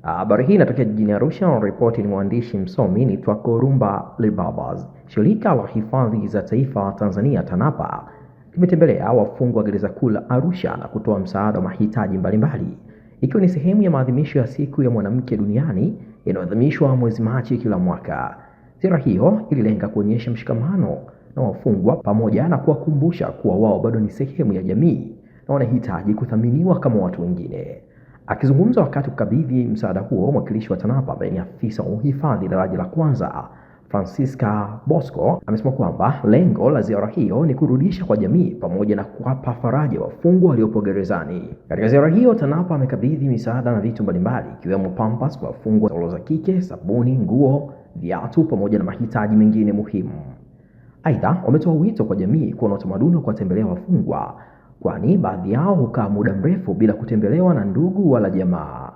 Habari hii inatokea jijini Arusha na ripoti ni mwandishi msomi ni Twakorumba Libabas. Shirika la Hifadhi za Taifa Tanzania TANAPA limetembelea wafungwa wa gereza kuu la Arusha na kutoa msaada wa mahitaji mbalimbali, ikiwa ni sehemu ya maadhimisho ya siku ya mwanamke duniani inayoadhimishwa mwezi Machi kila mwaka. Ziara hiyo ililenga kuonyesha mshikamano na wafungwa pamoja na kuwakumbusha kuwa wao bado ni sehemu ya jamii na wanahitaji kuthaminiwa kama watu wengine. Akizungumza wakati kukabidhi msaada huo, mwakilishi wa TANAPA ambaye ni afisa wa uhifadhi daraja la kwanza Francisca Bosco amesema kwamba lengo la ziara hiyo ni kurudisha kwa jamii pamoja na kuwapa faraja wafungwa waliopo gerezani. Katika ziara hiyo, TANAPA amekabidhi misaada na vitu mbalimbali ikiwemo pampers kwa wafungwa, taulo za kike, sabuni, nguo, viatu pamoja na mahitaji mengine muhimu. Aidha, wametoa wito kwa jamii kuwa na utamaduni wa kuwatembelea wafungwa, kwani baadhi yao hukaa muda mrefu bila kutembelewa na ndugu wala jamaa.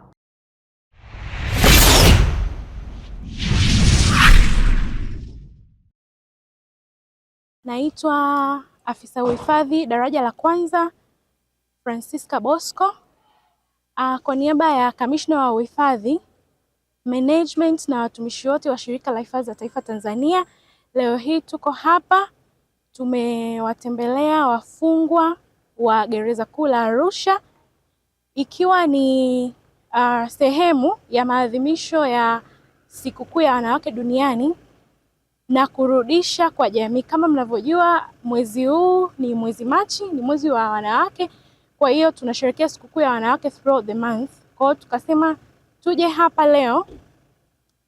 Naitwa afisa uhifadhi daraja la kwanza Francisca Bosco. Kwa niaba ya kamishna wa uhifadhi, management na watumishi wote wa Shirika la Hifadhi za Taifa Tanzania, leo hii tuko hapa tumewatembelea wafungwa wa gereza kuu la Arusha, ikiwa ni sehemu ya maadhimisho ya sikukuu ya wanawake duniani na kurudisha kwa jamii. Kama mnavyojua, mwezi huu ni mwezi Machi, ni mwezi wa wanawake. Kwa hiyo tunasherehekea sikukuu ya wanawake throughout the month. Kwa hiyo tukasema tuje hapa leo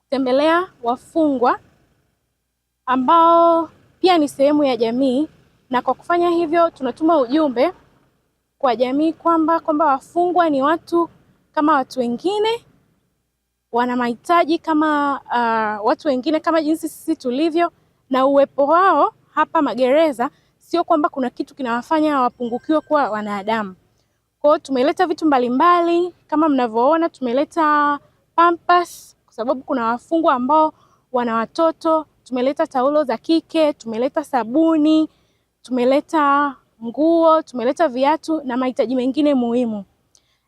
kutembelea wafungwa ambao pia ni sehemu ya jamii, na kwa kufanya hivyo tunatuma ujumbe kwa jamii kwamba wafungwa ni watu kama watu wengine, wana mahitaji kama watu wengine kama jinsi sisi tulivyo, na uwepo wao hapa magereza sio kwamba kuna kitu kinawafanya wapungukiwe kuwa wanadamu. Kwa hiyo tumeleta vitu mbalimbali kama mnavyoona, tumeleta pampers kwa sababu kuna wafungwa ambao wana watoto, tumeleta taulo za kike, tumeleta sabuni, tumeleta nguo, tumeleta viatu na mahitaji mengine muhimu.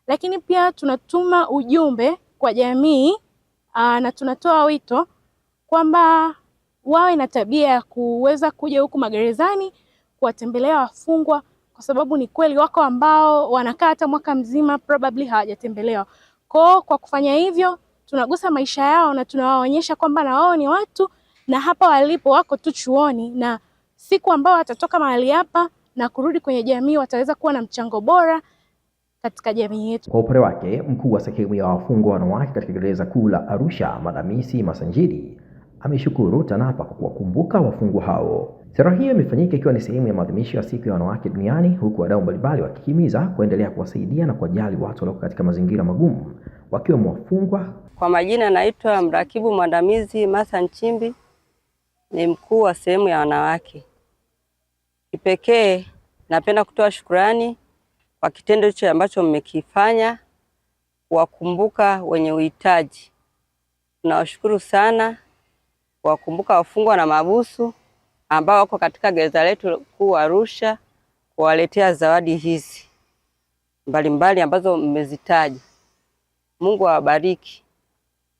Lakini pia tunatuma ujumbe kwa jamii na tunatoa wito kwamba wawe na tabia ya kuweza kuja huku magerezani kuwatembelea wafungwa, kwa sababu ni kweli wako ambao wanakaa hata mwaka mzima probably hawajatembelewa. Kwa kufanya hivyo tunagusa maisha yao na tunawaonyesha kwamba na wao ni watu na hapa walipo wako tu chuoni, na siku ambao watatoka mahali hapa na kurudi kwenye jamii wataweza kuwa na mchango bora katika jamii yetu. Kwa upande wake, mkuu wa sehemu ya wafungwa wanawake katika gereza kuu la Arusha, Madamisi Masanjiri, ameshukuru TANAPA kwa kuwakumbuka wafungwa hao. Ziara hiyo imefanyika ikiwa ni sehemu ya maadhimisho ya siku ya wanawake duniani, huku wadau mbalimbali wakihimiza kuendelea kuwasaidia na kuwajali watu walioko katika mazingira magumu, wakiwemo wafungwa. Kwa majina naitwa Mrakibu Mwandamizi Martha Nchimbi, ni mkuu wa sehemu ya wanawake. Kipekee napenda kutoa shukrani kwa kitendo hicho ambacho mmekifanya kuwakumbuka wenye uhitaji. Tunawashukuru sana kuwakumbuka wafungwa na mahabusu ambao wako katika gereza letu kuu Arusha, kuwaletea zawadi hizi mbalimbali ambazo mmezitaja. Mungu awabariki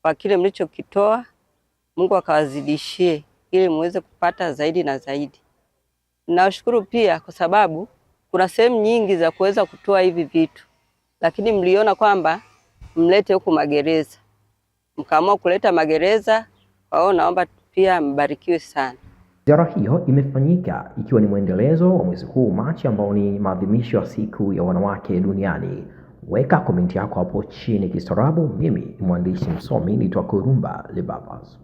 kwa kile mlichokitoa, Mungu akawazidishie ili muweze kupata zaidi na zaidi. Ninawashukuru pia kwa sababu kuna sehemu nyingi za kuweza kutoa hivi vitu, lakini mliona kwamba mlete huku magereza, mkaamua kuleta magereza. Kwa hiyo naomba pia mbarikiwe sana. Ziara hiyo imefanyika ikiwa ni mwendelezo wa mwezi huu Machi ambao ni maadhimisho ya siku ya wanawake duniani. Weka komenti yako hapo chini kistaarabu. Mimi ni mwandishi msomi ni Twakorumba Libabas.